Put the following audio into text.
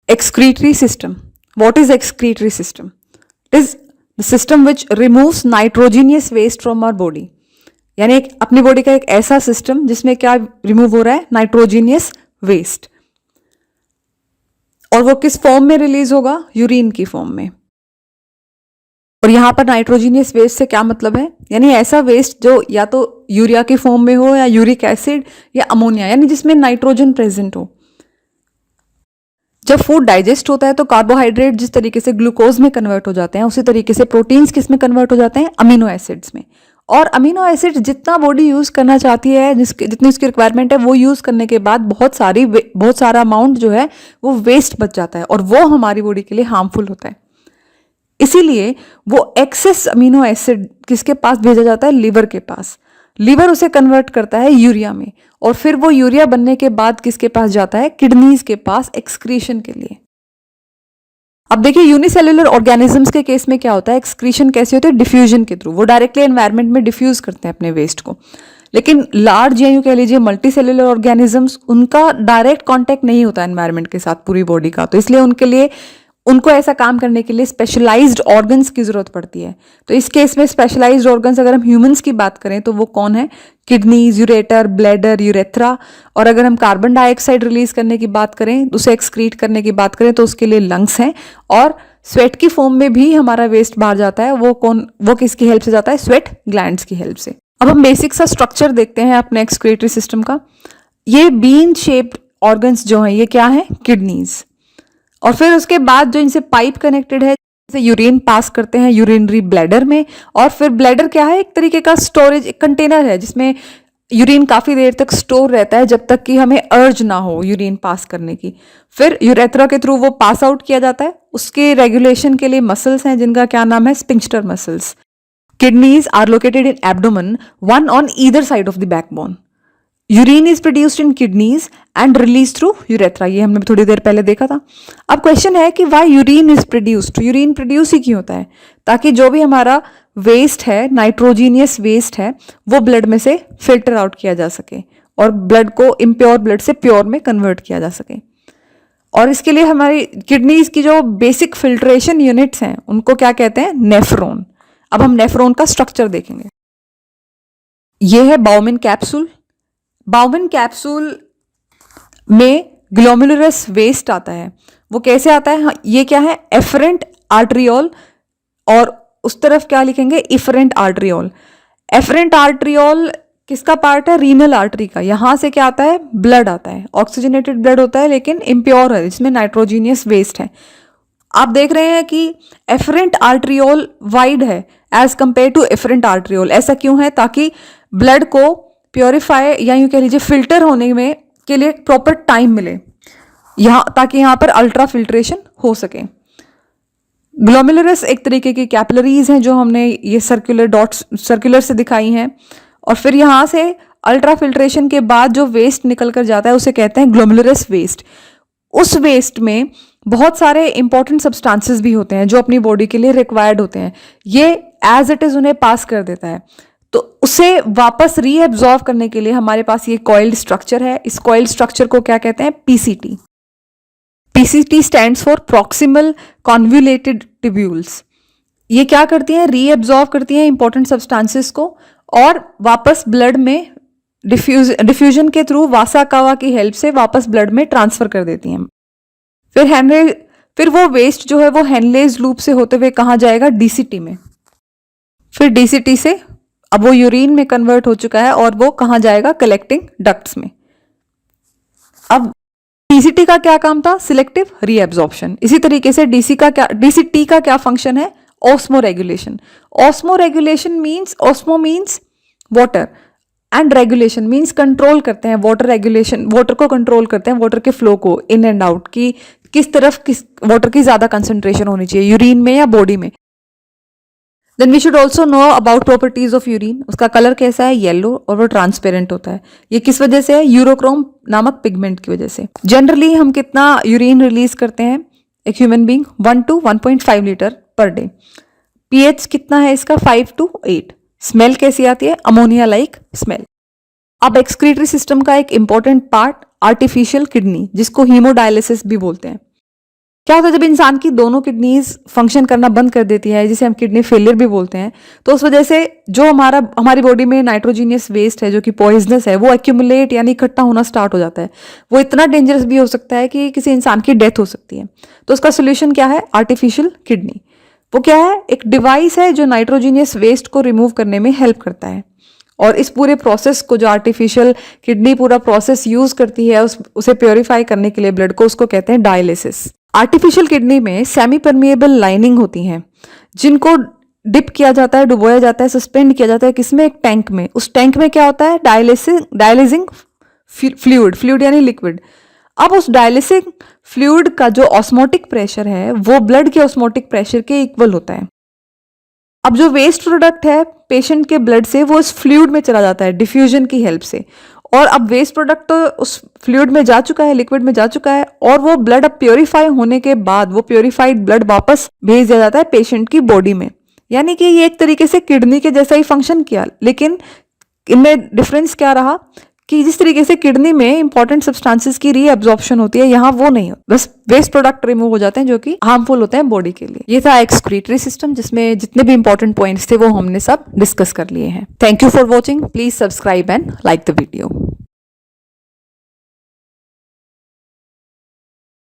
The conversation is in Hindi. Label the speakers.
Speaker 1: excretory system. What is excretory system? It is the system which removes nitrogenous waste from our body. यानी अपनी बॉडी का एक ऐसा सिस्टम जिसमें क्या रिमूव हो रहा है, नाइट्रोजीनियस वेस्ट, और वो किस फॉर्म में रिलीज होगा, यूरिन की फॉर्म में। और यहां पर नाइट्रोजीनियस वेस्ट से क्या मतलब है, यानी ऐसा वेस्ट जो या तो यूरिया के फॉर्म में हो या यूरिक एसिड या अमोनिया, यानी जिसमें नाइट्रोजन प्रेजेंट हो। जब फूड डाइजेस्ट होता है तो कार्बोहाइड्रेट जिस तरीके से ग्लूकोज में कन्वर्ट हो जाते हैं, उसी तरीके से प्रोटीन्स किस में कन्वर्ट हो जाते हैं, अमीनो एसिड्स में। और अमीनो एसिड जितना बॉडी यूज करना चाहती है, जितनी उसकी रिक्वायरमेंट है, वो यूज करने के बाद बहुत सारा अमाउंट जो है वो वेस्ट बच जाता है, और वो हमारी बॉडी के लिए हार्मफुल होता है। इसीलिए वो एक्सेस अमीनो एसिड किसके पास भेजा जाता है, लिवर के पास। लिवर उसे कन्वर्ट करता है यूरिया में, और फिर वो यूरिया बनने के बाद किसके पास जाता है, किडनीज के पास एक्सक्रीशन के लिए। अब देखिए यूनिसेल्युलर ऑर्गेनिजम्स के केस में क्या होता है, एक्सक्रीशन कैसे होते हैं, डिफ्यूजन के थ्रू। वो डायरेक्टली एनवायरनमेंट में डिफ्यूज करते हैं अपने वेस्ट को। लेकिन लार्ज या यूं कह लीजिए मल्टी सेल्युलर ऑर्गेनिजम्स, उनका डायरेक्ट कॉन्टेक्ट नहीं होता एनवायरनमेंट के साथ पूरी बॉडी का, तो इसलिए उनको ऐसा काम करने के लिए स्पेशलाइज्ड ऑर्गन्स की जरूरत पड़ती है। तो इस केस में स्पेशलाइज्ड ऑर्गन्स अगर हम ह्यूमंस की बात करें तो वो कौन है, किडनीज, यूरेटर, ब्लैडर, यूरेथ्रा। और अगर हम कार्बन डाइऑक्साइड रिलीज करने की बात करें, उसे एक्सक्रीट करने की बात करें, तो उसके लिए लंग्स हैं। और स्वेट की फॉर्म में भी हमारा वेस्ट बाहर जाता है, वो किसकी हेल्प से जाता है, स्वेट ग्लैंड्स की हेल्प से। अब हम बेसिक सा स्ट्रक्चर देखते हैं अपने एक्सक्रीटरी सिस्टम का। ये बीन शेप्ड ऑर्गन्स जो हैं, ये क्या है, किडनीज। और फिर उसके बाद जो इनसे पाइप कनेक्टेड है, जैसे यूरिन पास करते हैं यूरिनरी ब्लैडर में। और फिर ब्लैडर क्या है, एक तरीके का स्टोरेज, एक कंटेनर है जिसमें यूरिन काफी देर तक स्टोर रहता है, जब तक कि हमें अर्ज ना हो यूरिन पास करने की। फिर यूरेथ्रा के थ्रू वो पास आउट किया जाता है। उसके रेगुलेशन के लिए मसल्स हैं जिनका क्या नाम है, sphincter muscles. Kidneys are located in abdomen, one on either side of the backbone. Urine is produced in kidneys and release through urethra, ये हमने थोड़ी देर पहले देखा था। अब क्वेश्चन है कि why urine is produced, urine produce ही क्यों होता है, ताकि जो भी हमारा वेस्ट है, नाइट्रोजीनियस वेस्ट है, वो ब्लड में से फिल्टर आउट किया जा सके और ब्लड को इम्प्योर ब्लड से प्योर में कन्वर्ट किया जा सके। और इसके लिए हमारी किडनीज की जो बेसिक फिल्ट्रेशन यूनिट्स हैं उनको क्या कहते हैं, नेफ्रॉन। अब हम नेफ्रॉन का स्ट्रक्चर देखेंगे। ये है बाउमेन कैप्सूल। बाउमेन कैप्सूल में ग्लोमेरुलस वेस्ट आता है। वो कैसे आता है, ये क्या है, एफरेंट आर्ट्रियोल, और उस तरफ क्या लिखेंगे, इफरेंट आर्ट्रियोल। एफरेंट आर्ट्रियोल किसका पार्ट है, रीनल आर्टरी का। यहां से क्या आता है, ब्लड आता है, ऑक्सीजनेटेड ब्लड होता है, लेकिन इम्प्योर है, जिसमें नाइट्रोजीनियस वेस्ट है। आप देख रहे हैं कि एफरेंट आर्ट्रियोल वाइड है as compared to efferent arteriole. ऐसा क्यों है, ताकि ब्लड को प्योरीफाई या यूं कह लीजिए फिल्टर होने में के लिए प्रॉपर टाइम मिले यहां, ताकि यहां पर अल्ट्रा फिल्ट्रेशन हो सके। ग्लोमेरुलस एक तरीके की कैपिलरीज हैं जो हमने ये सर्कुलर डॉट्स सर्कुलर से दिखाई हैं। और फिर यहां से अल्ट्रा फिल्ट्रेशन के बाद जो वेस्ट निकल कर जाता है उसे कहते हैं ग्लोमेरुलस वेस्ट। उस वेस्ट में बहुत सारे इंपॉर्टेंट सब्सटेंसेस भी होते हैं जो अपनी बॉडी के लिए रिक्वायर्ड होते हैं। ये एज इट इज उन्हें पास कर देता है, तो उसे वापस रीएब्जॉर्व करने के लिए हमारे पास ये कॉइल्ड स्ट्रक्चर है। इस कॉइल्ड स्ट्रक्चर को क्या कहते हैं, PCT. PCT stands for proximal convoluted tubules. ये क्या करती हैं, रीएब्जॉर्व करती हैं इंपॉर्टेंट सब्सटेंसेस को और वापस ब्लड में डिफ्यूजन के थ्रू वासा कावा की हेल्प से वापस ब्लड में ट्रांसफर कर देती हैं। फिर वो वेस्ट जो है वो हेनलेज लूप से होते हुए कहाँ जाएगा, डीसीटी में। फिर डीसीटी से अब वो यूरिन में कन्वर्ट हो चुका है और वो कहाँ जाएगा, कलेक्टिंग डक्ट्स में। अब डीसीटी का क्या काम था, सिलेक्टिव रीएब्जॉर्प्शन। इसी तरीके से डीसीटी का क्या फंक्शन है, osmo regulation. Osmo regulation means, osmo means water and regulation means control करते हैं, वाटर रेगुलेशन, वाटर को कंट्रोल करते हैं, वाटर के फ्लो को इन एंड आउट की किस तरफ किस वाटर की ज्यादा कंसंट्रेशन होनी चाहिए, यूरिन में या बॉडी में। Then we should also know about properties of urine. उसका कलर कैसा है, येलो, और वो ट्रांसपेरेंट होता है। ये किस वजह से है, यूरोक्रोम नामक पिगमेंट की वजह से। जनरली हम कितना यूरिन रिलीज करते हैं एक human being, 1 to 1.5 litre per day. PH कितना है इसका, 5 to 8। स्मेल कैसी आती है, अमोनिया लाइक स्मेल। अब एक्सक्रीटरी सिस्टम का एक इंपॉर्टेंट पार्ट, आर्टिफिशियल किडनी, जिसको हीमोडायलिसिस भी बोलते हैं। क्या होता है जब इंसान की दोनों किडनीज फंक्शन करना बंद कर देती है, जिसे हम किडनी फेलियर भी बोलते हैं, तो उस वजह से जो हमारी बॉडी में नाइट्रोजीनियस वेस्ट है जो कि पॉइजनस है, वो एक्यूमुलेट यानी इकट्ठा होना स्टार्ट हो जाता है। वो इतना डेंजरस भी हो सकता है कि किसी इंसान की डेथ हो सकती है। तो उसका सोल्यूशन क्या है? Artificial kidney. वो क्या है? एक डिवाइस है जो नाइट्रोजीनियस वेस्ट को रिमूव करने में हेल्प करता है। और इस पूरे प्रोसेस को, जो आर्टिफिशियल किडनी पूरा प्रोसेस यूज करती है उसे प्योरीफाई करने के लिए ब्लड को, उसको कहते हैं डायलिसिस। आर्टिफिशियल किडनी में सेमी परमिएबल लाइनिंग होती हैं, जिनको डिप किया जाता है, डुबोया जाता है, सस्पेंड किया जाता है किसमें? एक टैंक में। उस टैंक में क्या होता है? डायलिसिंग फ्लूइड यानी लिक्विड। अब उस डायलिसिंग फ्लूइड का जो ऑस्मोटिक प्रेशर है वो ब्लड के ऑस्मोटिक प्रेशर के इक्वल होता है। अब जो वेस्ट प्रोडक्ट है पेशेंट के ब्लड से, वो उस फ्लूइड में चला जाता है डिफ्यूजन की हेल्प से। और अब वेस्ट प्रोडक्ट तो उस फ्लूइड में जा चुका है, लिक्विड में जा चुका है, और वो ब्लड अब प्योरीफाई होने के बाद वो प्योरीफाइड ब्लड वापस भेज दिया जाता है पेशेंट की बॉडी में। यानी कि ये एक तरीके से किडनी के जैसा ही फंक्शन किया, लेकिन इनमें डिफरेंस क्या रहा कि जिस तरीके से किडनी में इंपॉर्टेंट सब्सटेंसेस की रीअब्जॉर्प्शन होती है, यहाँ वो नहीं होती। बस वेस्ट प्रोडक्ट रिमूव हो जाते हैं जो कि हार्मफुल होते हैं बॉडी के लिए। ये था एक्सक्रीटरी सिस्टम, जिसमें जितने भी इंपॉर्टेंट पॉइंट्स थे वो हमने सब डिस्कस कर लिए हैं। Thank you for watching. Please subscribe and like the video.